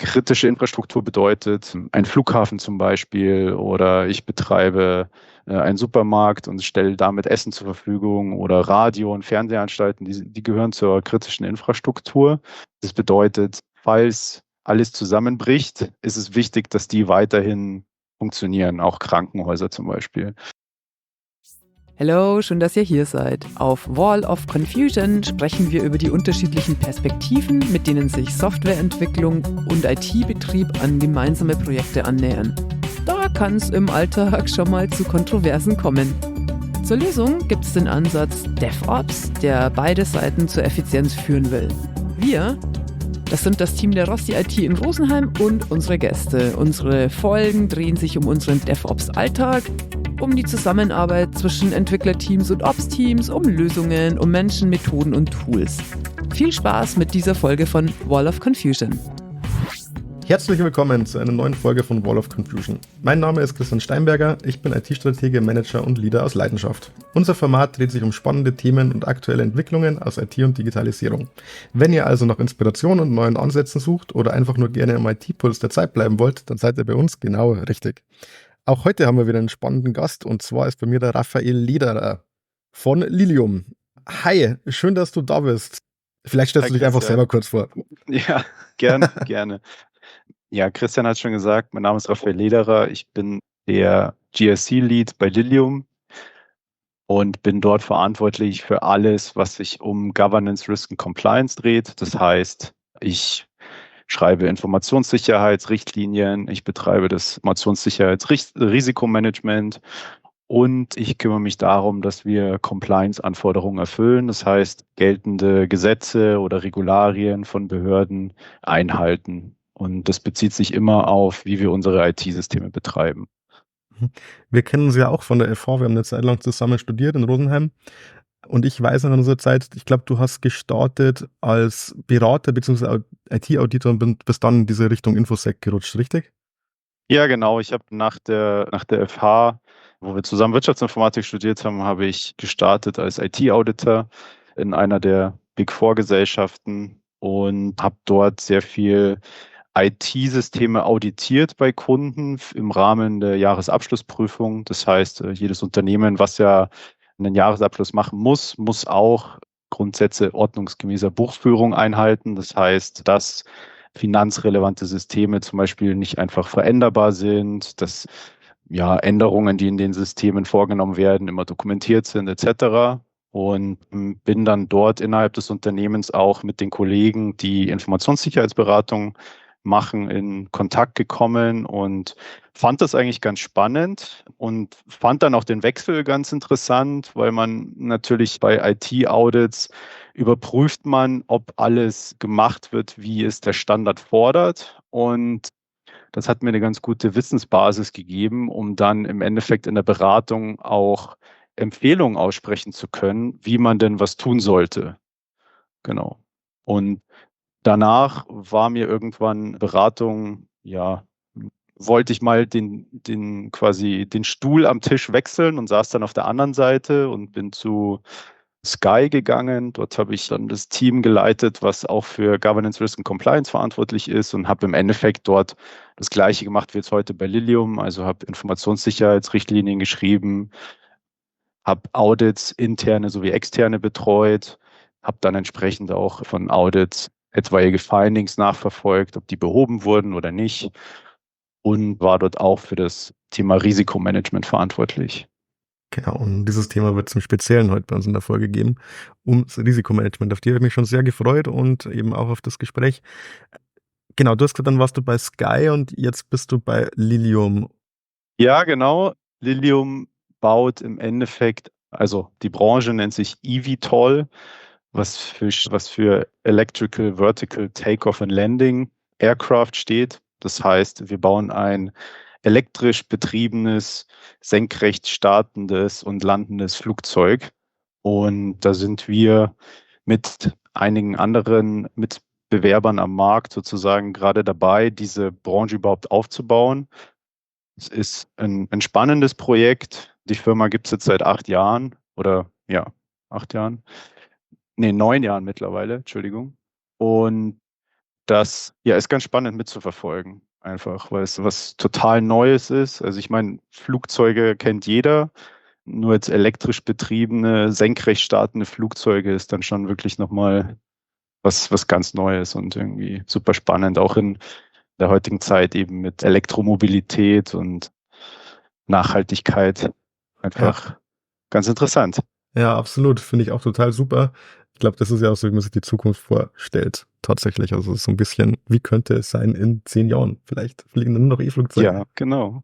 kritische Infrastruktur bedeutet, ein Flughafen zum Beispiel, oder ich betreibe einen Supermarkt und stelle damit Essen zur Verfügung, oder Radio- und Fernsehanstalten, die gehören zur kritischen Infrastruktur. Das bedeutet, falls alles zusammenbricht, ist es wichtig, dass die weiterhin funktionieren, auch Krankenhäuser zum Beispiel. Hallo, schön, dass ihr hier seid. Auf Wall of Confusion sprechen wir über die unterschiedlichen Perspektiven, mit denen sich Softwareentwicklung und IT-Betrieb an gemeinsame Projekte annähern. Da kann es im Alltag schon mal zu Kontroversen kommen. Zur Lösung gibt es den Ansatz DevOps, der beide Seiten zur Effizienz führen will. Wir, das sind das Team der Rosti IT in Rosenheim und unsere Gäste. Unsere Folgen drehen sich um unseren DevOps-Alltag, um die Zusammenarbeit zwischen Entwicklerteams und Ops-Teams, um Lösungen, um Menschen, Methoden und Tools. Viel Spaß mit dieser Folge von Wall of Confusion. Herzlich willkommen zu einer neuen Folge von Wall of Confusion. Mein Name ist Christian Steinberger, ich bin IT-Stratege, Manager und Leader aus Leidenschaft. Unser Format dreht sich um spannende Themen und aktuelle Entwicklungen aus IT und Digitalisierung. Wenn ihr also nach Inspiration und neuen Ansätzen sucht oder einfach nur gerne am IT-Puls der Zeit bleiben wollt, dann seid ihr bei uns genau richtig. Auch heute haben wir wieder einen spannenden Gast und zwar ist bei mir der Raphael Lederer von Lilium. Hi, schön, dass du da bist. Vielleicht stellst du dich einfach selber kurz vor. Ja, gerne. Ja, Christian hat schon gesagt, mein Name ist Raphael Lederer. Ich bin der GRC-Lead bei Lilium und bin dort verantwortlich für alles, was sich um Governance, Risk und Compliance dreht. Das heißt, ich schreibe Informationssicherheitsrichtlinien, ich betreibe das Informationssicherheitsrisikomanagement und ich kümmere mich darum, dass wir Compliance-Anforderungen erfüllen. Das heißt, geltende Gesetze oder Regularien von Behörden einhalten. Und das bezieht sich immer auf, wie wir unsere IT-Systeme betreiben. Wir kennen uns ja auch von der FH, wir haben eine Zeit lang zusammen studiert in Rosenheim. Und ich weiß noch in unserer Zeit, ich glaube, du hast gestartet als Berater bzw. IT-Auditor und bist dann in diese Richtung Infosec gerutscht, richtig? Ja, genau. Ich habe nach der FH, wo wir zusammen Wirtschaftsinformatik studiert haben, habe ich gestartet als IT-Auditor in einer der Big Four Gesellschaften und habe dort sehr viel IT-Systeme auditiert bei Kunden im Rahmen der Jahresabschlussprüfung. Das heißt, jedes Unternehmen, was ja einen Jahresabschluss machen muss, muss auch Grundsätze ordnungsgemäßer Buchführung einhalten. Das heißt, dass finanzrelevante Systeme zum Beispiel nicht einfach veränderbar sind, dass Änderungen, die in den Systemen vorgenommen werden, immer dokumentiert sind, etc. Und bin dann dort innerhalb des Unternehmens auch mit den Kollegen, die Informationssicherheitsberatung machen, in Kontakt gekommen und fand das eigentlich ganz spannend und fand dann auch den Wechsel ganz interessant, weil man natürlich bei IT-Audits überprüft man, ob alles gemacht wird, wie es der Standard fordert. Und das hat mir eine ganz gute Wissensbasis gegeben, um dann im Endeffekt in der Beratung auch Empfehlungen aussprechen zu können, wie man denn was tun sollte. Genau. Und danach war mir irgendwann Beratung, wollte ich mal quasi den Stuhl am Tisch wechseln und saß dann auf der anderen Seite und bin zu Sky gegangen. Dort habe ich dann das Team geleitet, was auch für Governance, Risk und Compliance verantwortlich ist und habe im Endeffekt dort das Gleiche gemacht wie jetzt heute bei Lilium. Also habe Informationssicherheitsrichtlinien geschrieben, habe Audits interne sowie externe betreut, habe dann entsprechend auch von Audits etwaige Findings nachverfolgt, ob die behoben wurden oder nicht und war dort auch für das Thema Risikomanagement verantwortlich. Genau, und dieses Thema wird zum Speziellen heute bei uns in der Folge geben, ums Risikomanagement. Auf die habe ich mich schon sehr gefreut und eben auch auf das Gespräch. Genau, du hast gesagt, dann warst du bei Sky und jetzt bist du bei Lilium. Ja, genau. Lilium baut im Endeffekt, also die Branche nennt sich eVTOL, was für Electrical Vertical Takeoff and Landing Aircraft steht. Das heißt, wir bauen ein elektrisch betriebenes, senkrecht startendes und landendes Flugzeug. Und da sind wir mit einigen anderen Mitbewerbern am Markt sozusagen gerade dabei, diese Branche überhaupt aufzubauen. Es ist ein spannendes Projekt. Die Firma gibt es jetzt seit 8 Jahren oder 8 Jahren. 9 Jahren mittlerweile, Entschuldigung. Und das ja ist ganz spannend mitzuverfolgen, einfach, weil es was total Neues ist. Also ich meine, Flugzeuge kennt jeder, nur jetzt elektrisch betriebene, senkrecht startende Flugzeuge ist dann schon wirklich nochmal was ganz Neues und irgendwie super spannend, auch in der heutigen Zeit eben mit Elektromobilität und Nachhaltigkeit. Ja, Einfach ganz interessant. ja, absolut. Finde ich auch total super. Ich glaube, das ist ja auch so, wie man sich die Zukunft vorstellt. Tatsächlich. Also so ein bisschen, wie könnte es sein in 10 Jahren? Vielleicht fliegen dann nur noch E-Flugzeuge. Ja, genau.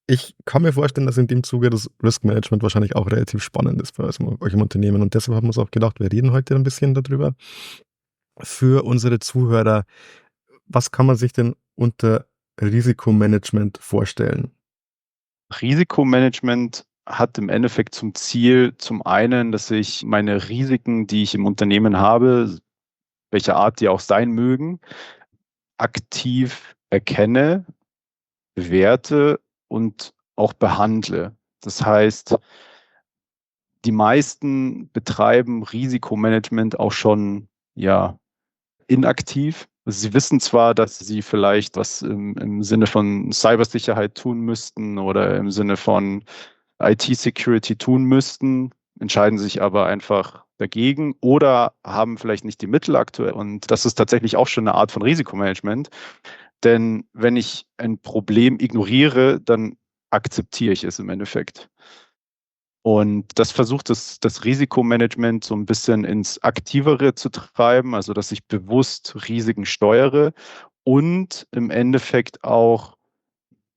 Ich kann mir vorstellen, dass in dem Zuge das Risk Management wahrscheinlich auch relativ spannend ist bei euch im Unternehmen. Und deshalb haben wir uns auch gedacht, wir reden heute ein bisschen darüber. Für unsere Zuhörer, was kann man sich denn unter Risikomanagement vorstellen? Risikomanagement hat im Endeffekt zum Ziel, zum einen, dass ich meine Risiken, die ich im Unternehmen habe, welcher Art die auch sein mögen, aktiv erkenne, bewerte und auch behandle. Das heißt, die meisten betreiben Risikomanagement auch schon ja inaktiv. Also sie wissen zwar, dass sie vielleicht was im Sinne von Cybersicherheit tun müssten oder im Sinne von IT-Security tun müssten, entscheiden sich aber einfach dagegen oder haben vielleicht nicht die Mittel aktuell. Und das ist tatsächlich auch schon eine Art von Risikomanagement. Denn wenn ich ein Problem ignoriere, dann akzeptiere ich es im Endeffekt. Und das versucht das Risikomanagement so ein bisschen ins Aktivere zu treiben, also dass ich bewusst Risiken steuere und im Endeffekt auch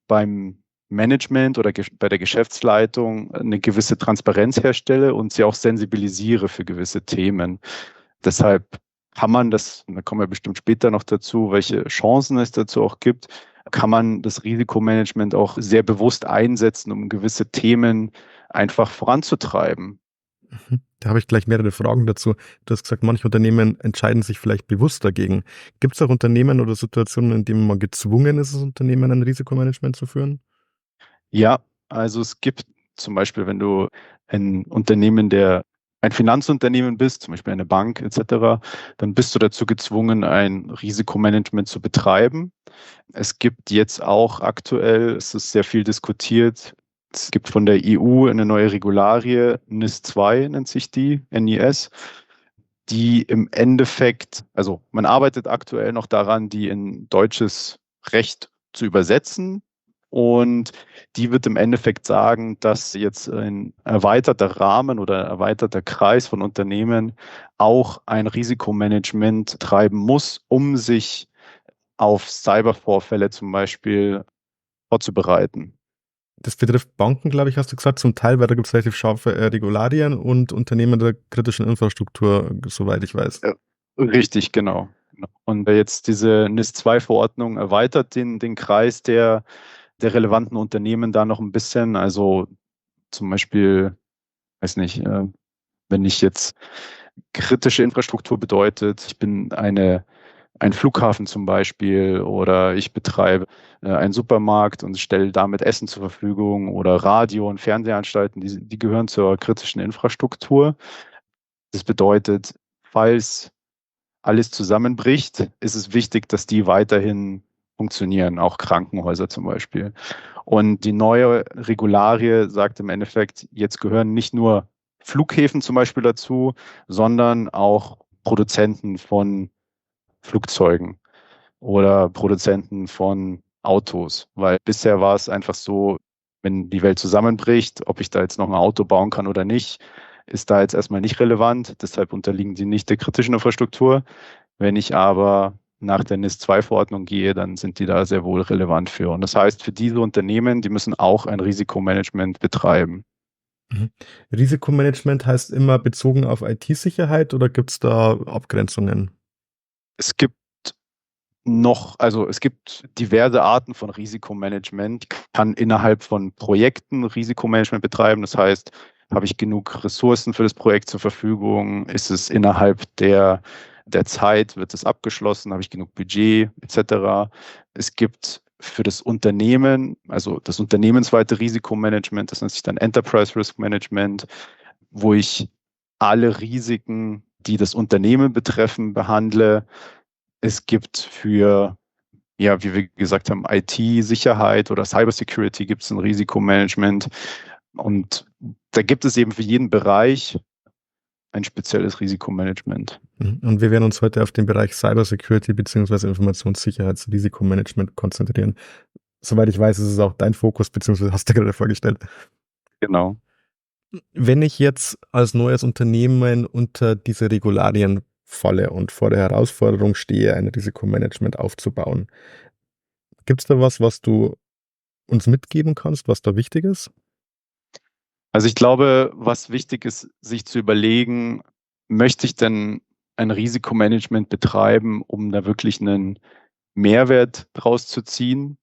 beim Management oder bei der Geschäftsleitung eine gewisse Transparenz herstelle und sie auch sensibilisiere für gewisse Themen. Deshalb kann man das, und da kommen wir bestimmt später noch dazu, welche Chancen es dazu auch gibt, kann man das Risikomanagement auch sehr bewusst einsetzen, um gewisse Themen einfach voranzutreiben. Da habe ich gleich mehrere Fragen dazu. Du hast gesagt, manche Unternehmen entscheiden sich vielleicht bewusst dagegen. Gibt es auch Unternehmen oder Situationen, in denen man gezwungen ist, das Unternehmen ein Risikomanagement zu führen? Ja, also es gibt zum Beispiel, wenn du ein Unternehmen, ein Finanzunternehmen bist, zum Beispiel eine Bank etc., dann bist du dazu gezwungen, ein Risikomanagement zu betreiben. Es gibt jetzt auch aktuell, es ist sehr viel diskutiert, es gibt von der EU eine neue Regularie, NIS 2 nennt sich die, NIS, die im Endeffekt, also man arbeitet aktuell noch daran, die in deutsches Recht zu übersetzen. Und die wird im Endeffekt sagen, dass jetzt ein erweiterter Rahmen oder erweiterter Kreis von Unternehmen auch ein Risikomanagement treiben muss, um sich auf Cybervorfälle zum Beispiel vorzubereiten. Das betrifft Banken, glaube ich, hast du gesagt, zum Teil, weil da gibt es relativ scharfe Regularien und Unternehmen der kritischen Infrastruktur, soweit ich weiß. Richtig, genau. Und jetzt diese NIS-2-Verordnung erweitert den Kreis der relevanten Unternehmen da noch ein bisschen. Also zum Beispiel, weiß nicht, wenn ich jetzt kritische Infrastruktur bedeutet, ich bin ein Flughafen zum Beispiel oder ich betreibe einen Supermarkt und stelle damit Essen zur Verfügung oder Radio- und Fernsehanstalten, die gehören zur kritischen Infrastruktur. Das bedeutet, falls alles zusammenbricht, ist es wichtig, dass die weiterhin funktionieren, auch Krankenhäuser zum Beispiel. Und die neue Regularie sagt im Endeffekt, jetzt gehören nicht nur Flughäfen zum Beispiel dazu, sondern auch Produzenten von Flugzeugen oder Produzenten von Autos. Weil bisher war es einfach so, wenn die Welt zusammenbricht, ob ich da jetzt noch ein Auto bauen kann oder nicht, ist da jetzt erstmal nicht relevant. Deshalb unterliegen die nicht der kritischen Infrastruktur. Wenn ich aber nach der NIS-2-Verordnung gehe, dann sind die da sehr wohl relevant für. Und das heißt, für diese Unternehmen, die müssen auch ein Risikomanagement betreiben. Mhm. Risikomanagement heißt immer bezogen auf IT-Sicherheit oder gibt es da Abgrenzungen? Es gibt also es gibt diverse Arten von Risikomanagement. Ich kann innerhalb von Projekten Risikomanagement betreiben. Das heißt, habe ich genug Ressourcen für das Projekt zur Verfügung? Ist es innerhalb der Zeit, wird es abgeschlossen? Habe ich genug Budget etc.? Es gibt für das Unternehmen, also das unternehmensweite Risikomanagement, das nennt sich dann Enterprise Risk Management, wo ich alle Risiken, die das Unternehmen betreffen, behandle. Es gibt für, ja, wie wir gesagt haben, IT-Sicherheit oder Cybersecurity gibt es ein Risikomanagement. Und da gibt es eben für jeden Bereich ein spezielles Risikomanagement. Und wir werden uns heute auf den Bereich Cybersecurity bzw. Informationssicherheitsrisikomanagement konzentrieren. Soweit ich weiß, ist es auch dein Fokus, beziehungsweise hast du gerade vorgestellt. Genau. Wenn ich jetzt als neues Unternehmen unter diese Regularien falle und vor der Herausforderung stehe, ein Risikomanagement aufzubauen, gibt es da was du uns mitgeben kannst, was da wichtig ist? Also ich glaube, was wichtig ist, sich zu überlegen, möchte ich denn ein Risikomanagement betreiben, um da wirklich einen Mehrwert draus zu ziehen?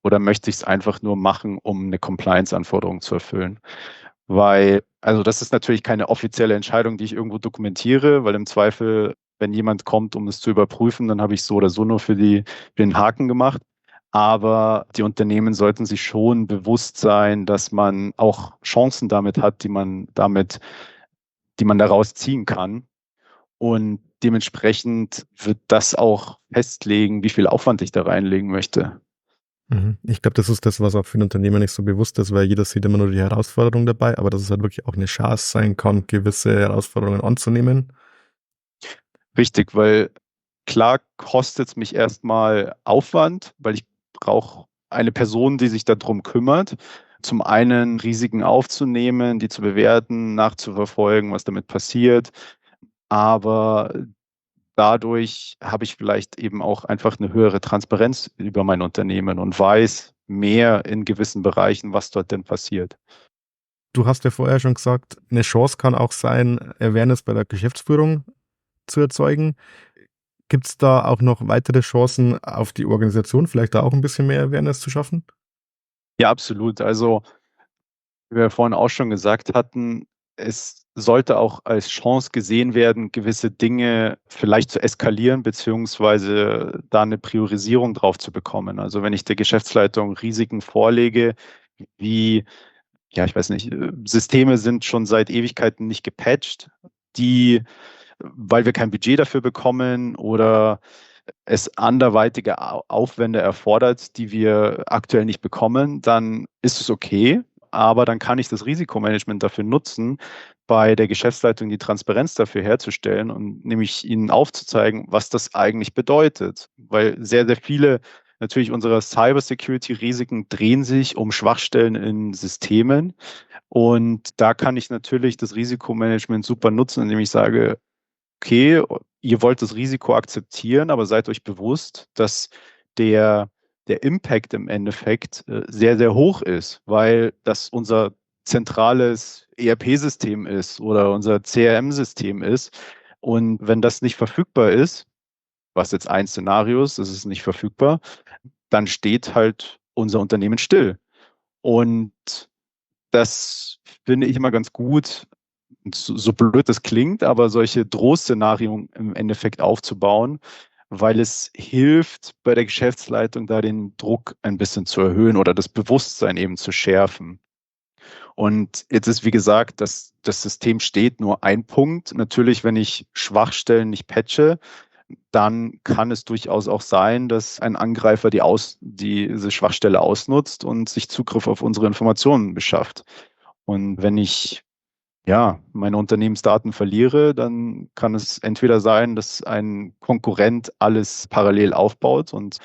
Oder möchte ich es einfach nur machen, um eine Compliance-Anforderung zu erfüllen? Weil, also das ist natürlich keine offizielle Entscheidung, die ich irgendwo dokumentiere, weil im Zweifel, wenn jemand kommt, um es zu überprüfen, dann habe ich so oder so nur für den Haken gemacht. Aber die Unternehmen sollten sich schon bewusst sein, dass man auch Chancen damit hat, die man daraus ziehen kann. Und dementsprechend wird das auch festlegen, wie viel Aufwand ich da reinlegen möchte. Ich glaube, das ist das, was auch für den Unternehmer nicht so bewusst ist, weil jeder sieht immer nur die Herausforderung dabei, aber dass es halt wirklich auch eine Chance sein kann, gewisse Herausforderungen anzunehmen. Richtig, weil klar kostet es mich erstmal Aufwand, weil ich brauche eine Person, die sich darum kümmert. Zum einen Risiken aufzunehmen, die zu bewerten, nachzuverfolgen, was damit passiert. Aber dadurch habe ich vielleicht eben auch einfach eine höhere Transparenz über mein Unternehmen und weiß mehr in gewissen Bereichen, was dort denn passiert. Du hast ja vorher schon gesagt, eine Chance kann auch sein, Awareness bei der Geschäftsführung zu erzeugen. Gibt es da auch noch weitere Chancen auf die Organisation, vielleicht da auch ein bisschen mehr Awareness zu schaffen? Ja, absolut. Also, wie wir vorhin auch schon gesagt hatten, es sollte auch als Chance gesehen werden, gewisse Dinge vielleicht zu eskalieren, beziehungsweise da eine Priorisierung drauf zu bekommen. Also wenn ich der Geschäftsleitung Risiken vorlege, wie, ja, ich weiß nicht, Systeme sind schon seit Ewigkeiten nicht gepatcht, die, weil wir kein Budget dafür bekommen oder es anderweitige Aufwände erfordert, die wir aktuell nicht bekommen, dann ist es okay. Aber dann kann ich das Risikomanagement dafür nutzen, bei der Geschäftsleitung die Transparenz dafür herzustellen und nämlich ihnen aufzuzeigen, was das eigentlich bedeutet. Weil sehr, sehr viele natürlich unserer Cybersecurity-Risiken drehen sich um Schwachstellen in Systemen. Und da kann ich natürlich das Risikomanagement super nutzen, indem ich sage, okay, ihr wollt das Risiko akzeptieren, aber seid euch bewusst, dass der Impact im Endeffekt sehr, sehr hoch ist, weil das unser zentrales ERP-System ist oder unser CRM-System ist. Und wenn das nicht verfügbar ist, was jetzt ein Szenario ist, es ist nicht verfügbar, dann steht halt unser Unternehmen still. Und das finde ich immer ganz gut, so blöd das klingt, aber solche Drohszenarien im Endeffekt aufzubauen, weil es hilft, bei der Geschäftsleitung da den Druck ein bisschen zu erhöhen oder das Bewusstsein eben zu schärfen. Und jetzt ist, wie gesagt, das System steht nur ein Punkt. Natürlich, wenn ich Schwachstellen nicht patche, dann kann es durchaus auch sein, dass ein Angreifer diese Schwachstelle ausnutzt und sich Zugriff auf unsere Informationen beschafft. Und wenn ich meine Unternehmensdaten verliere, dann kann es entweder sein, dass ein Konkurrent alles parallel aufbaut und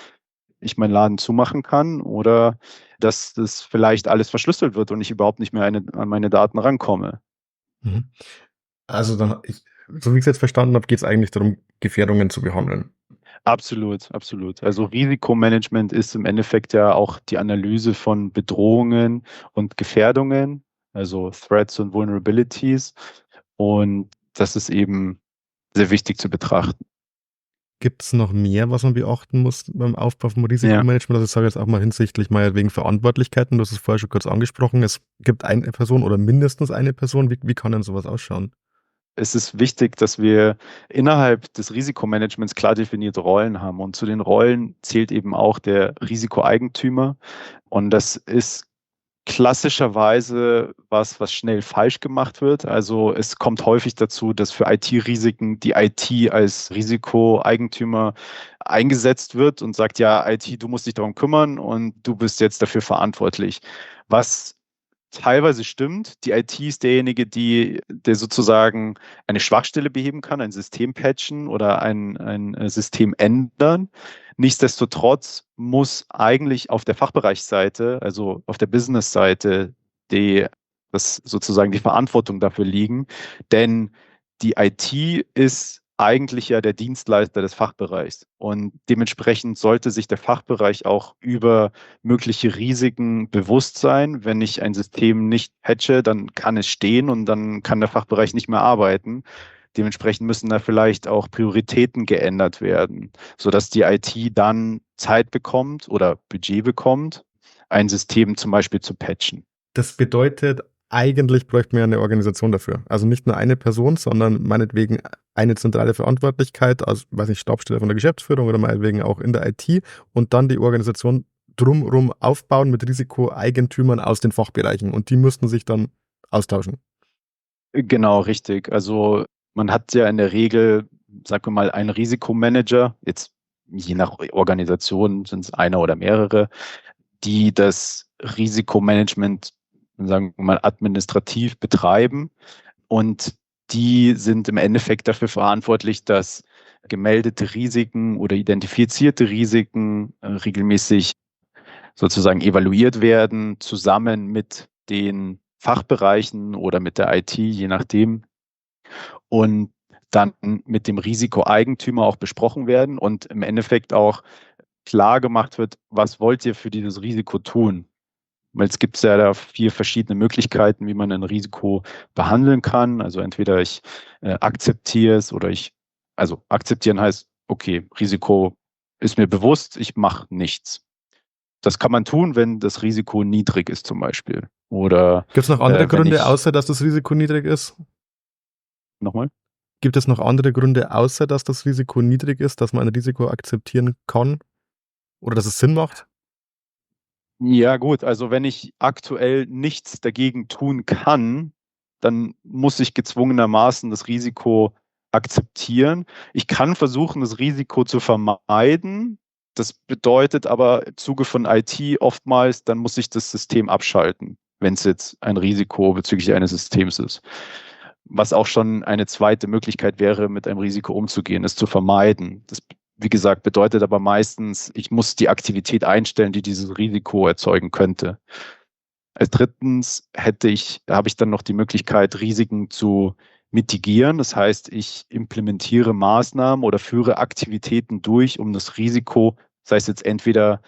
ich meinen Laden zumachen kann oder dass das vielleicht alles verschlüsselt wird und ich überhaupt nicht mehr an meine Daten rankomme. Mhm. Also so wie ich es jetzt verstanden habe, geht es eigentlich darum, Gefährdungen zu behandeln. Absolut, absolut. Also Risikomanagement ist im Endeffekt ja auch die Analyse von Bedrohungen und Gefährdungen, also Threats und Vulnerabilities. Und das ist eben sehr wichtig zu betrachten. Gibt es noch mehr, was man beachten muss beim Aufbau vom Risikomanagement? Also ich sage jetzt auch mal hinsichtlich meinetwegen Verantwortlichkeiten. Du hast es vorher schon kurz angesprochen. Es gibt eine Person oder mindestens eine Person. Wie kann denn sowas ausschauen? Es ist wichtig, dass wir innerhalb des Risikomanagements klar definierte Rollen haben. Und zu den Rollen zählt eben auch der Risikoeigentümer. Und das ist klassischerweise was schnell falsch gemacht wird. Also es kommt häufig dazu, dass für IT-Risiken die IT als Risikoeigentümer eingesetzt wird und sagt, ja, IT, du musst dich darum kümmern und du bist jetzt dafür verantwortlich. Was teilweise stimmt. Die IT ist derjenige, der sozusagen eine Schwachstelle beheben kann, ein System patchen oder ein System ändern. Nichtsdestotrotz muss eigentlich auf der Fachbereichsseite, also auf der Business-Seite, das sozusagen die Verantwortung dafür liegen. Denn die IT ist eigentlich ja der Dienstleister des Fachbereichs. Und dementsprechend sollte sich der Fachbereich auch über mögliche Risiken bewusst sein. Wenn ich ein System nicht patche, dann kann es stehen und dann kann der Fachbereich nicht mehr arbeiten. Dementsprechend müssen da vielleicht auch Prioritäten geändert werden, sodass die IT dann Zeit bekommt oder Budget bekommt, ein System zum Beispiel zu patchen. Das bedeutet, eigentlich bräuchten wir eine Organisation dafür. Also nicht nur eine Person, sondern meinetwegen eine zentrale Verantwortlichkeit, also weiß nicht, Stabsstelle von der Geschäftsführung oder meinetwegen auch in der IT und dann die Organisation drumherum aufbauen mit Risikoeigentümern aus den Fachbereichen und die müssten sich dann austauschen. Genau, richtig. Also man hat ja in der Regel, sagen wir mal, einen Risikomanager, jetzt je nach Organisation sind es einer oder mehrere, die das Risikomanagement, sagen wir mal, administrativ betreiben. Und die sind im Endeffekt dafür verantwortlich, dass gemeldete Risiken oder identifizierte Risiken regelmäßig sozusagen evaluiert werden, zusammen mit den Fachbereichen oder mit der IT, je nachdem, und dann mit dem Risikoeigentümer auch besprochen werden und im Endeffekt auch klar gemacht wird, was wollt ihr für dieses Risiko tun? Weil es gibt ja da 4 verschiedene Möglichkeiten, wie man ein Risiko behandeln kann. Also entweder ich akzeptiere es oder also akzeptieren heißt, okay, Risiko ist mir bewusst, ich mache nichts. Das kann man tun, wenn das Risiko niedrig ist zum Beispiel. Oder gibt es noch andere Gründe, außer dass das Risiko niedrig ist? Nochmal? Gibt es noch andere Gründe, außer dass das Risiko niedrig ist, dass man ein Risiko akzeptieren kann oder dass es Sinn macht? Ja gut, also wenn ich aktuell nichts dagegen tun kann, dann muss ich gezwungenermaßen das Risiko akzeptieren. Ich kann versuchen, das Risiko zu vermeiden. Das bedeutet aber im Zuge von IT oftmals, dann muss ich das System abschalten, wenn es jetzt ein Risiko bezüglich eines Systems ist. Was auch schon eine zweite Möglichkeit wäre, mit einem Risiko umzugehen, es zu vermeiden. Das, wie gesagt, bedeutet aber meistens, ich muss die Aktivität einstellen, die dieses Risiko erzeugen könnte. Als drittens habe ich dann noch die Möglichkeit, Risiken zu mitigieren. Das heißt, ich implementiere Maßnahmen oder führe Aktivitäten durch, um das Risiko, sei es jetzt entweder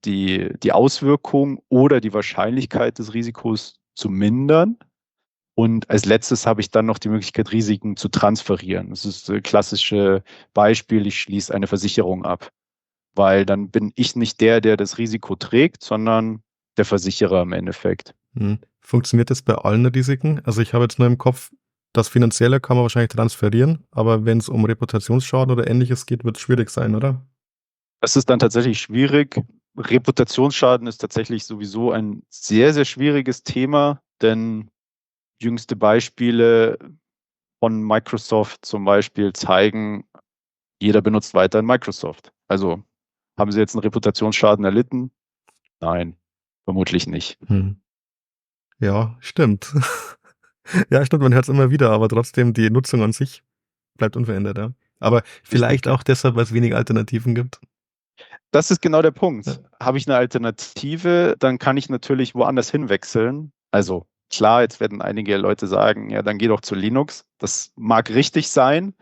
die Auswirkung oder die Wahrscheinlichkeit des Risikos zu mindern. Und als letztes habe ich dann noch die Möglichkeit, Risiken zu transferieren. Das ist das klassische Beispiel, ich schließe eine Versicherung ab, weil dann bin ich nicht der das Risiko trägt, sondern der Versicherer im Endeffekt. Funktioniert das bei allen Risiken? Also ich habe jetzt nur im Kopf, das Finanzielle kann man wahrscheinlich transferieren, aber wenn es um Reputationsschaden oder Ähnliches geht, wird es schwierig sein, oder? Das ist dann tatsächlich schwierig. Reputationsschaden ist tatsächlich sowieso ein sehr, sehr schwieriges Thema, denn jüngste Beispiele von Microsoft zum Beispiel zeigen, jeder benutzt weiterhin Microsoft. Also haben sie jetzt einen Reputationsschaden erlitten? Nein, vermutlich nicht. Ja, stimmt. Ja, stimmt, man hört es immer wieder, aber trotzdem, die Nutzung an sich bleibt unverändert, ja. Aber vielleicht auch deshalb, weil es wenig Alternativen gibt. Das ist genau der Punkt. Ja. Habe ich eine Alternative, dann kann ich natürlich woanders hinwechseln. Also klar, jetzt werden einige Leute sagen, ja, dann geh doch zu Linux. Das mag richtig sein,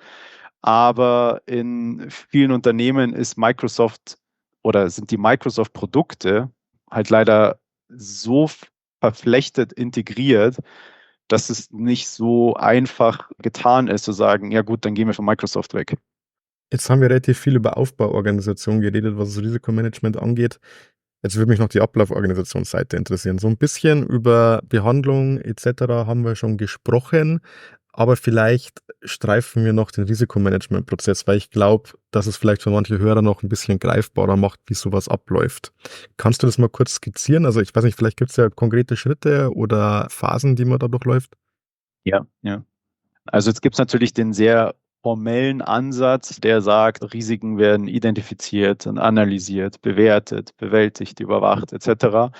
aber in vielen Unternehmen ist Microsoft oder sind die Microsoft-Produkte halt leider so verflechtet integriert, dass es nicht so einfach getan ist, zu sagen, ja gut, dann gehen wir von Microsoft weg. Jetzt haben wir relativ viel über Aufbauorganisation geredet, was das Risikomanagement angeht. Jetzt würde mich noch die Ablauforganisationsseite interessieren. So ein bisschen über Behandlung etc. haben wir schon gesprochen. Aber vielleicht streifen wir noch den Risikomanagementprozess, weil ich glaube, dass es vielleicht für manche Hörer noch ein bisschen greifbarer macht, wie sowas abläuft. Kannst du das mal kurz skizzieren? Also ich weiß nicht, vielleicht gibt es ja konkrete Schritte oder Phasen, die man da durchläuft. Ja, ja. Also jetzt gibt es natürlich den sehr formellen Ansatz, der sagt, Risiken werden identifiziert und analysiert, bewertet, bewältigt, überwacht etc.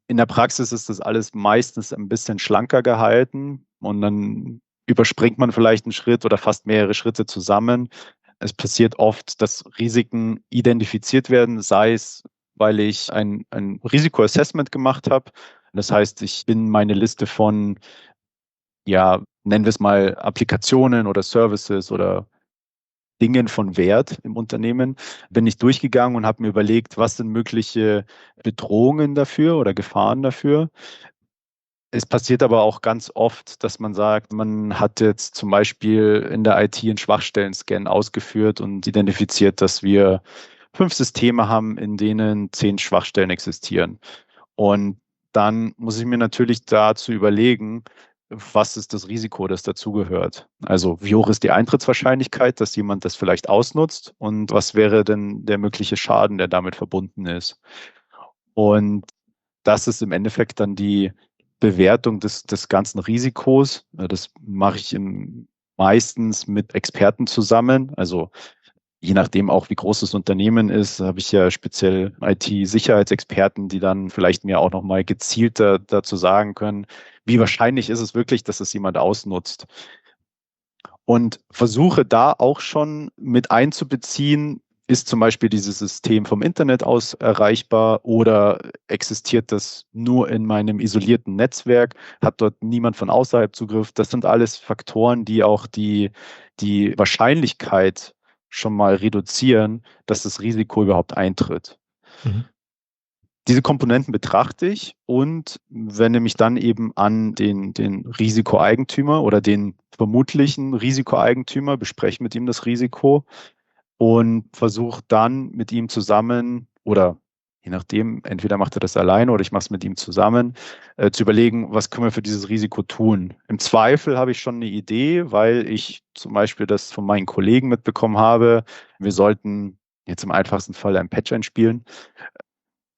In der Praxis ist das alles meistens ein bisschen schlanker gehalten und dann überspringt man vielleicht einen Schritt oder fast mehrere Schritte zusammen. Es passiert oft, dass Risiken identifiziert werden, sei es, weil ich ein Risikoassessment gemacht habe. Das heißt, ich bin meine Liste von, ja, nennen wir es mal Applikationen oder Services oder Dingen von Wert im Unternehmen, bin ich durchgegangen und habe mir überlegt, was sind mögliche Bedrohungen dafür oder Gefahren dafür. Es passiert aber auch ganz oft, dass man sagt, man hat jetzt zum Beispiel in der IT einen Schwachstellen-Scan ausgeführt und identifiziert, dass wir 5 Systeme haben, in denen 10 Schwachstellen existieren. Und dann muss ich mir natürlich dazu überlegen, was ist das Risiko, das dazugehört? Also wie hoch ist die Eintrittswahrscheinlichkeit, dass jemand das vielleicht ausnutzt und was wäre denn der mögliche Schaden, der damit verbunden ist? Und das ist im Endeffekt dann die Bewertung des ganzen Risikos. Das mache ich meistens mit Experten zusammen. Also je nachdem auch, wie groß das Unternehmen ist, habe ich ja speziell IT-Sicherheitsexperten, die dann vielleicht mir auch nochmal gezielter dazu sagen können, wie wahrscheinlich ist es wirklich, dass es jemand ausnutzt. Und versuche da auch schon mit einzubeziehen, ist zum Beispiel dieses System vom Internet aus erreichbar oder existiert das nur in meinem isolierten Netzwerk? Hat dort niemand von außerhalb Zugriff? Das sind alles Faktoren, die auch die Wahrscheinlichkeit schon mal reduzieren, dass das Risiko überhaupt eintritt. Mhm. Diese Komponenten betrachte ich und wende mich dann eben an den Risikoeigentümer oder den vermutlichen Risikoeigentümer, bespreche mit ihm das Risiko und versuche dann mit ihm zusammen oder je nachdem, entweder macht er das alleine oder ich mache es mit ihm zusammen, zu überlegen, was können wir für dieses Risiko tun. Im Zweifel habe ich schon eine Idee, weil ich zum Beispiel das von meinen Kollegen mitbekommen habe. Wir sollten jetzt im einfachsten Fall ein Patch einspielen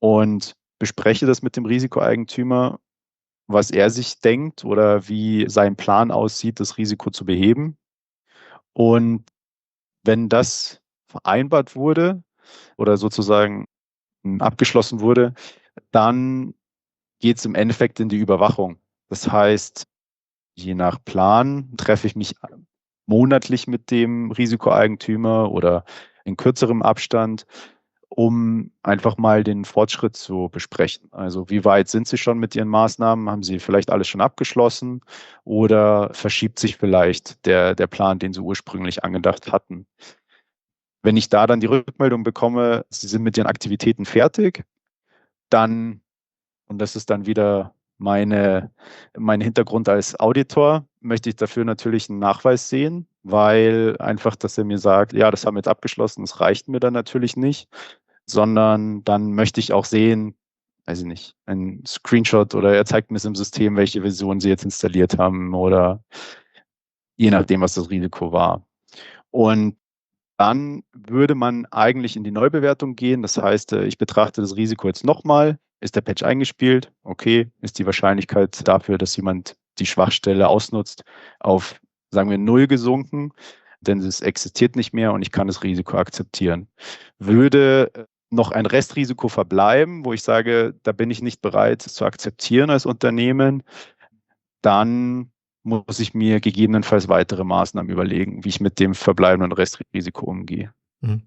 und bespreche das mit dem Risikoeigentümer, was er sich denkt oder wie sein Plan aussieht, das Risiko zu beheben. Und wenn das vereinbart wurde oder sozusagen abgeschlossen wurde, dann geht es im Endeffekt in die Überwachung. Das heißt, je nach Plan treffe ich mich monatlich mit dem Risikoeigentümer oder in kürzerem Abstand, um einfach mal den Fortschritt zu besprechen. Also wie weit sind Sie schon mit Ihren Maßnahmen? Haben Sie vielleicht alles schon abgeschlossen oder verschiebt sich vielleicht der Plan, den Sie ursprünglich angedacht hatten? Wenn ich da dann die Rückmeldung bekomme, Sie sind mit Ihren Aktivitäten fertig, dann, und das ist dann wieder mein Hintergrund als Auditor, möchte ich dafür natürlich einen Nachweis sehen, weil einfach, dass er mir sagt, ja, das haben wir jetzt abgeschlossen, das reicht mir dann natürlich nicht, sondern dann möchte ich auch sehen, weiß ich nicht, ein Screenshot oder er zeigt mir es im System, welche Version Sie jetzt installiert haben oder je nachdem, was das Risiko war. Und dann würde man eigentlich in die Neubewertung gehen. Das heißt, ich betrachte das Risiko jetzt nochmal. Ist der Patch eingespielt? Okay. Ist die Wahrscheinlichkeit dafür, dass jemand die Schwachstelle ausnutzt, auf, sagen wir, 0 gesunken? Denn es existiert nicht mehr und ich kann das Risiko akzeptieren. Würde noch ein Restrisiko verbleiben, wo ich sage, da bin ich nicht bereit zu akzeptieren als Unternehmen, dann muss ich mir gegebenenfalls weitere Maßnahmen überlegen, wie ich mit dem verbleibenden Restrisiko umgehe.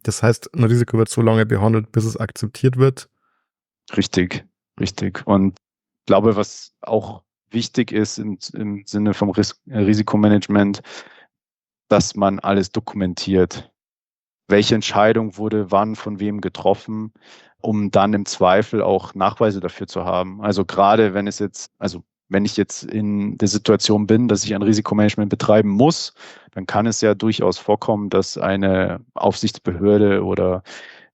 Das heißt, ein Risiko wird so lange behandelt, bis es akzeptiert wird. Richtig, richtig. Und ich glaube, was auch wichtig ist im Sinne vom Risikomanagement, dass man alles dokumentiert. Welche Entscheidung wurde wann von wem getroffen, um dann im Zweifel auch Nachweise dafür zu haben. Also gerade wenn ich jetzt in der Situation bin, dass ich ein Risikomanagement betreiben muss, dann kann es ja durchaus vorkommen, dass eine Aufsichtsbehörde oder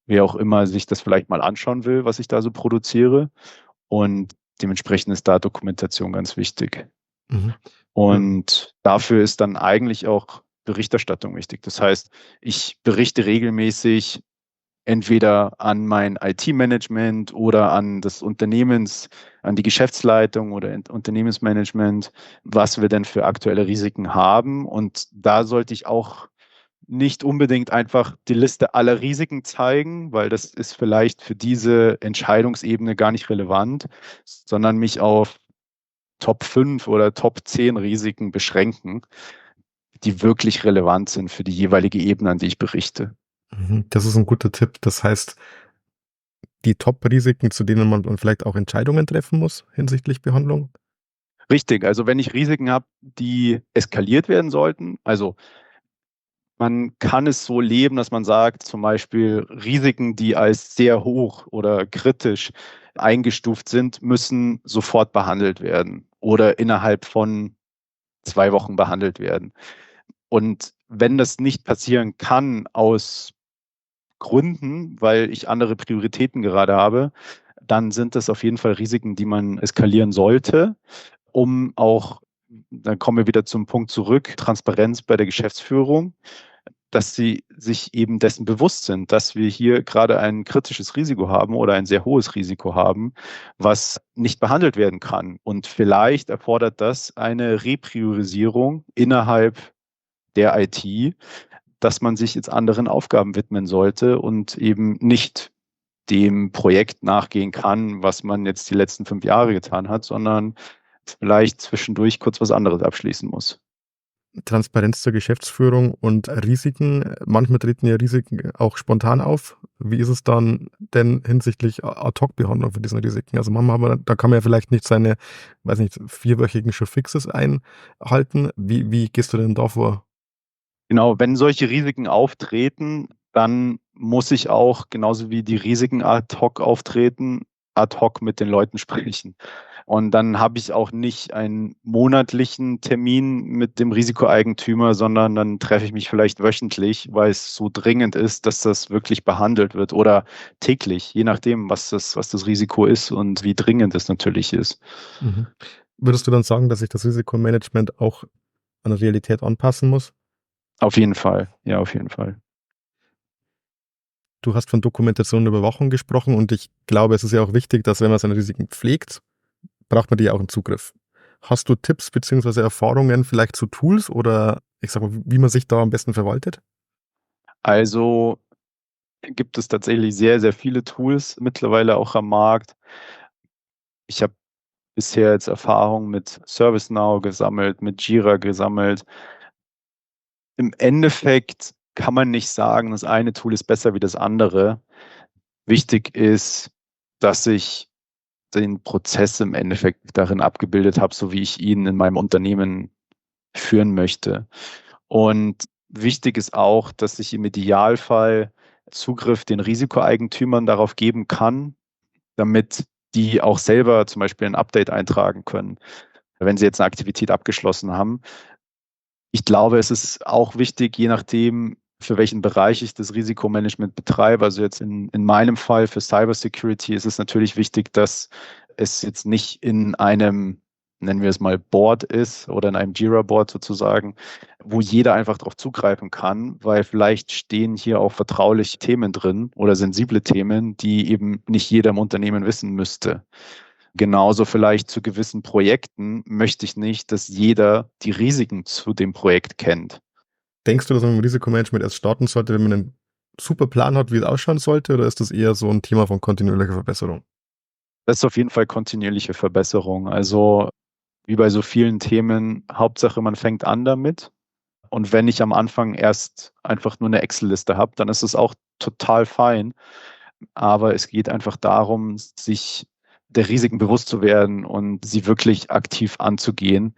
wer auch immer sich das vielleicht mal anschauen will, was ich da so produziere. Und dementsprechend ist da Dokumentation ganz wichtig. Mhm. Und dafür ist dann eigentlich auch Berichterstattung wichtig. Das heißt, ich berichte regelmäßig entweder an mein IT-Management oder an das Unternehmens, an die Geschäftsleitung oder Unternehmensmanagement, was wir denn für aktuelle Risiken haben. Und da sollte ich auch nicht unbedingt einfach die Liste aller Risiken zeigen, weil das ist vielleicht für diese Entscheidungsebene gar nicht relevant, sondern mich auf Top 5 oder Top 10 Risiken beschränken, die wirklich relevant sind für die jeweilige Ebene, an die ich berichte. Mhm. Das ist ein guter Tipp. Das heißt, die Top-Risiken, zu denen man dann vielleicht auch Entscheidungen treffen muss hinsichtlich Behandlung? Richtig, also wenn ich Risiken habe, die eskaliert werden sollten, also man kann es so leben, dass man sagt, zum Beispiel Risiken, die als sehr hoch oder kritisch eingestuft sind, müssen sofort behandelt werden oder innerhalb von 2 Wochen behandelt werden. Und wenn das nicht passieren kann aus Gründen, weil ich andere Prioritäten gerade habe, dann sind das auf jeden Fall Risiken, die man eskalieren sollte, um auch, dann kommen wir wieder zum Punkt zurück, Transparenz bei der Geschäftsführung, dass sie sich eben dessen bewusst sind, dass wir hier gerade ein kritisches Risiko haben oder ein sehr hohes Risiko haben, was nicht behandelt werden kann. Und vielleicht erfordert das eine Repriorisierung innerhalb der IT, dass man sich jetzt anderen Aufgaben widmen sollte und eben nicht dem Projekt nachgehen kann, was man jetzt die letzten 5 Jahre getan hat, sondern vielleicht zwischendurch kurz was anderes abschließen muss. Transparenz zur Geschäftsführung und Risiken. Manchmal treten ja Risiken auch spontan auf. Wie ist es dann denn hinsichtlich Ad-Hoc-Behandlung von diesen Risiken? Also manchmal da kann man ja vielleicht nicht seine, weiß nicht, 4-wöchigen Show-Fixes einhalten. Wie gehst du denn da vor? Genau, wenn solche Risiken auftreten, dann muss ich auch, genauso wie die Risiken ad hoc auftreten, ad hoc mit den Leuten sprechen. Und dann habe ich auch nicht einen monatlichen Termin mit dem Risikoeigentümer, sondern dann treffe ich mich vielleicht wöchentlich, weil es so dringend ist, dass das wirklich behandelt wird oder täglich, je nachdem, was das Risiko ist und wie dringend es natürlich ist. Mhm. Würdest du dann sagen, dass sich das Risikomanagement auch an der Realität anpassen muss? Auf jeden Fall, ja, auf jeden Fall. Du hast von Dokumentation und Überwachung gesprochen und ich glaube, es ist ja auch wichtig, dass wenn man seine Risiken pflegt, braucht man die ja auch im Zugriff. Hast du Tipps beziehungsweise Erfahrungen vielleicht zu Tools oder ich sag mal, wie man sich da am besten verwaltet? Also gibt es tatsächlich sehr, sehr viele Tools mittlerweile auch am Markt. Ich habe bisher jetzt Erfahrung mit ServiceNow gesammelt, mit Jira gesammelt. Im Endeffekt kann man nicht sagen, das eine Tool ist besser wie das andere. Wichtig ist, dass ich den Prozess im Endeffekt darin abgebildet habe, so wie ich ihn in meinem Unternehmen führen möchte. Und wichtig ist auch, dass ich im Idealfall Zugriff den Risikoeigentümern darauf geben kann, damit die auch selber zum Beispiel ein Update eintragen können, wenn sie jetzt eine Aktivität abgeschlossen haben. Ich glaube, es ist auch wichtig, je nachdem, für welchen Bereich ich das Risikomanagement betreibe. Also jetzt in meinem Fall für Cybersecurity ist es natürlich wichtig, dass es jetzt nicht in einem, nennen wir es mal, Board ist oder in einem Jira-Board sozusagen, wo jeder einfach darauf zugreifen kann, weil vielleicht stehen hier auch vertrauliche Themen drin oder sensible Themen, die eben nicht jeder im Unternehmen wissen müsste. Genauso vielleicht zu gewissen Projekten möchte ich nicht, dass jeder die Risiken zu dem Projekt kennt. Denkst du, dass man im Risikomanagement erst starten sollte, wenn man einen super Plan hat, wie es ausschauen sollte, oder ist das eher so ein Thema von kontinuierlicher Verbesserung? Das ist auf jeden Fall kontinuierliche Verbesserung. Also wie bei so vielen Themen, Hauptsache man fängt an damit. Und wenn ich am Anfang erst einfach nur eine Excel-Liste habe, dann ist es auch total fein. Aber es geht einfach darum, sich der Risiken bewusst zu werden und sie wirklich aktiv anzugehen.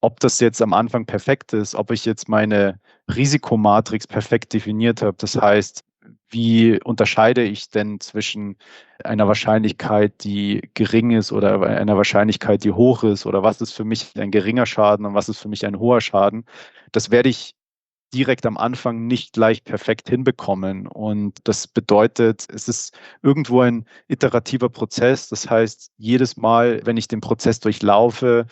Ob das jetzt am Anfang perfekt ist, ob ich jetzt meine Risikomatrix perfekt definiert habe. Das heißt, wie unterscheide ich denn zwischen einer Wahrscheinlichkeit, die gering ist oder einer Wahrscheinlichkeit, die hoch ist? Oder was ist für mich ein geringer Schaden und was ist für mich ein hoher Schaden? Das werde ich direkt am Anfang nicht gleich perfekt hinbekommen. Und das bedeutet, es ist irgendwo ein iterativer Prozess. Das heißt, jedes Mal, wenn ich den Prozess durchlaufe,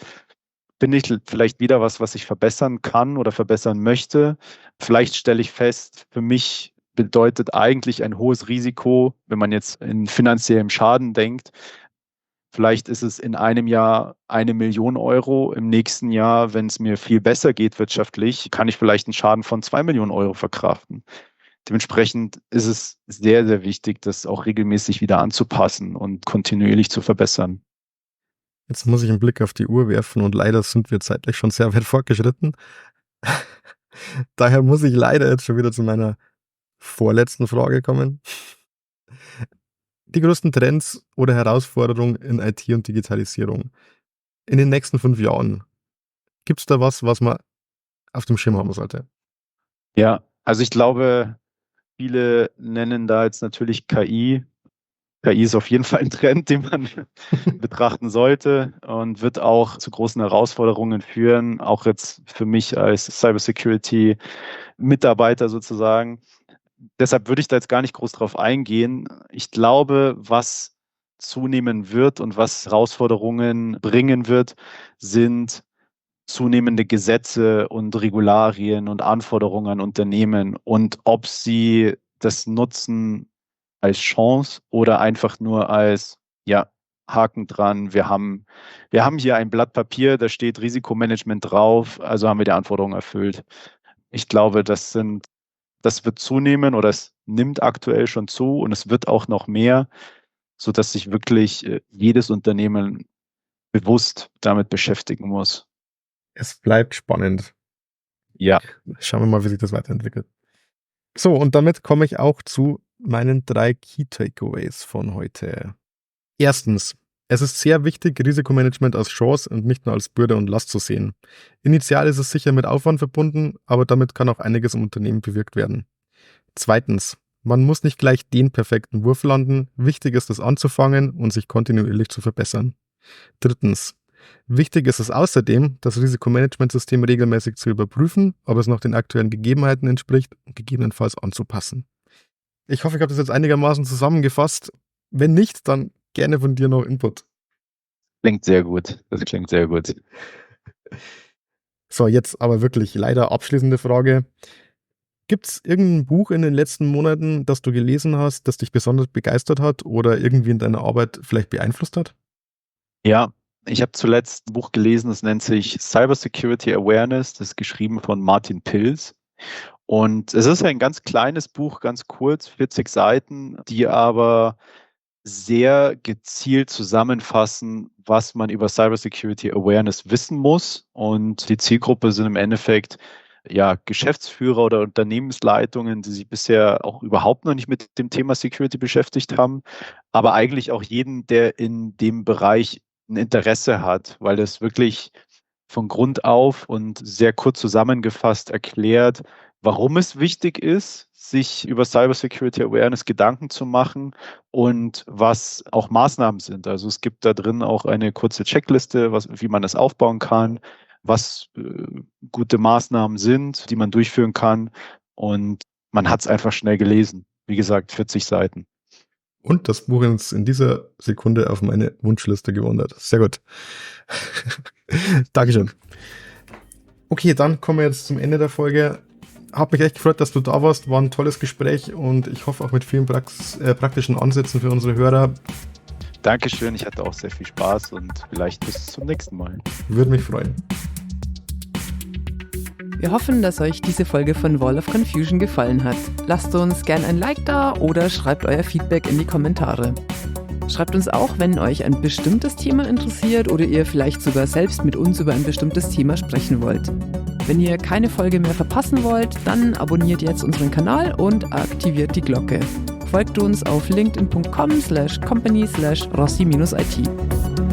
Bin ich vielleicht wieder was ich verbessern kann oder verbessern möchte? Vielleicht stelle ich fest, für mich bedeutet eigentlich ein hohes Risiko, wenn man jetzt in finanziellem Schaden denkt. Vielleicht ist es in einem Jahr 1 Million Euro. Im nächsten Jahr, wenn es mir viel besser geht wirtschaftlich, kann ich vielleicht einen Schaden von 2 Millionen Euro verkraften. Dementsprechend ist es sehr, sehr wichtig, das auch regelmäßig wieder anzupassen und kontinuierlich zu verbessern. Jetzt muss ich einen Blick auf die Uhr werfen und leider sind wir zeitlich schon sehr weit fortgeschritten. Daher muss ich leider jetzt schon wieder zu meiner vorletzten Frage kommen. Die größten Trends oder Herausforderungen in IT und Digitalisierung in den nächsten 5 Jahren. Gibt es da was man auf dem Schirm haben sollte? Ja, also ich glaube, viele nennen da jetzt natürlich KI. KI ist auf jeden Fall ein Trend, den man betrachten sollte und wird auch zu großen Herausforderungen führen, auch jetzt für mich als Cybersecurity-Mitarbeiter sozusagen. Deshalb würde ich da jetzt gar nicht groß drauf eingehen. Ich glaube, was zunehmen wird und was Herausforderungen bringen wird, sind zunehmende Gesetze und Regularien und Anforderungen an Unternehmen und ob sie das nutzen als Chance oder einfach nur als, ja, Haken dran. Wir haben hier ein Blatt Papier, da steht Risikomanagement drauf, also haben wir die Anforderungen erfüllt. Ich glaube, das wird zunehmen oder es nimmt aktuell schon zu und es wird auch noch mehr, sodass sich wirklich jedes Unternehmen bewusst damit beschäftigen muss. Es bleibt spannend. Ja. Schauen wir mal, wie sich das weiterentwickelt. So, und damit komme ich auch zu meinen 3 Key Takeaways von heute. Erstens, es ist sehr wichtig, Risikomanagement als Chance und nicht nur als Bürde und Last zu sehen. Initial ist es sicher mit Aufwand verbunden, aber damit kann auch einiges im Unternehmen bewirkt werden. Zweitens, man muss nicht gleich den perfekten Wurf landen. Wichtig ist es anzufangen und sich kontinuierlich zu verbessern. Drittens, wichtig ist es außerdem, das Risikomanagementsystem regelmäßig zu überprüfen, ob es noch den aktuellen Gegebenheiten entspricht und gegebenenfalls anzupassen. Ich hoffe, ich habe das jetzt einigermaßen zusammengefasst. Wenn nicht, dann gerne von dir noch Input. Klingt sehr gut. Das klingt sehr gut. So, jetzt aber wirklich leider abschließende Frage. Gibt es irgendein Buch in den letzten Monaten, das du gelesen hast, das dich besonders begeistert hat oder irgendwie in deiner Arbeit vielleicht beeinflusst hat? Ja, ich habe zuletzt ein Buch gelesen, das nennt sich Cybersecurity Awareness, das ist geschrieben von Martin Pilz. Und es ist ein ganz kleines Buch, ganz kurz, 40 Seiten, die aber sehr gezielt zusammenfassen, was man über Cybersecurity Awareness wissen muss. Und die Zielgruppe sind im Endeffekt Geschäftsführer oder Unternehmensleitungen, die sich bisher auch überhaupt noch nicht mit dem Thema Security beschäftigt haben, aber eigentlich auch jeden, der in dem Bereich ein Interesse hat, weil das wirklich von Grund auf und sehr kurz zusammengefasst erklärt, warum es wichtig ist, sich über Cybersecurity Awareness Gedanken zu machen und was auch Maßnahmen sind. Also es gibt da drin auch eine kurze Checkliste, wie man das aufbauen kann, was gute Maßnahmen sind, die man durchführen kann. Und man hat es einfach schnell gelesen. Wie gesagt, 40 Seiten. Und das Buch ist in dieser Sekunde auf meine Wunschliste gewandert. Sehr gut. Dankeschön. Okay, dann kommen wir jetzt zum Ende der Folge. Hab mich echt gefreut, dass du da warst. War ein tolles Gespräch und ich hoffe auch mit vielen praktischen Ansätzen für unsere Hörer. Dankeschön, ich hatte auch sehr viel Spaß und vielleicht bis zum nächsten Mal. Würde mich freuen. Wir hoffen, dass euch diese Folge von Wall of Confusion gefallen hat. Lasst uns gern ein Like da oder schreibt euer Feedback in die Kommentare. Schreibt uns auch, wenn euch ein bestimmtes Thema interessiert oder ihr vielleicht sogar selbst mit uns über ein bestimmtes Thema sprechen wollt. Wenn ihr keine Folge mehr verpassen wollt, dann abonniert jetzt unseren Kanal und aktiviert die Glocke. Folgt uns auf linkedin.com/company/rossi-it.